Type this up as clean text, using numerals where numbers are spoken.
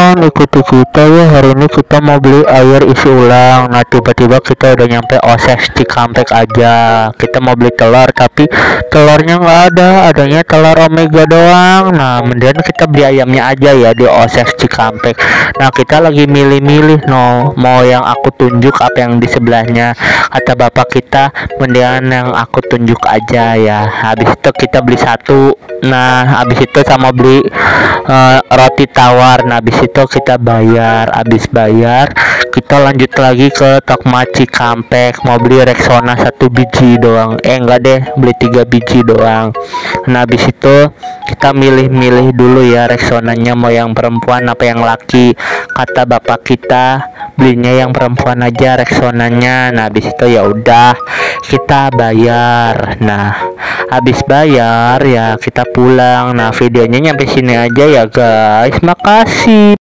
teman-teman, ikuti kita ya. Hari ini kita mau beli air isi ulang. Nah, tiba-tiba kita udah nyampe OSES Cikampek aja. Kita mau beli telur, tapi telurnya nggak ada, adanya telur Omega doang. Nah, mendingan kita beli ayamnya aja ya di OSES Cikampek. Nah, kita lagi milih-milih, no, mau yang aku tunjuk apa yang di sebelahnya. Kata bapak kita, mendingan yang aku tunjuk aja ya. Habis itu kita beli satu. Nah, habis itu sama beli roti tawar. Nah, habis itu kita bayar. Habis bayar kita lanjut lagi ke Tokma Cikampek, mau beli Rexona 1 biji doang. Enggak deh, beli 3 biji doang. Nah, habis itu kita milih-milih dulu ya Rexonanya, mau yang perempuan apa yang laki. Kata bapak kita belinya yang perempuan aja Rexonanya. Nah, habis itu ya udah kita bayar. Nah, habis bayar ya kita pulang. Nah, videonya nyampe sini aja ya guys, makasih.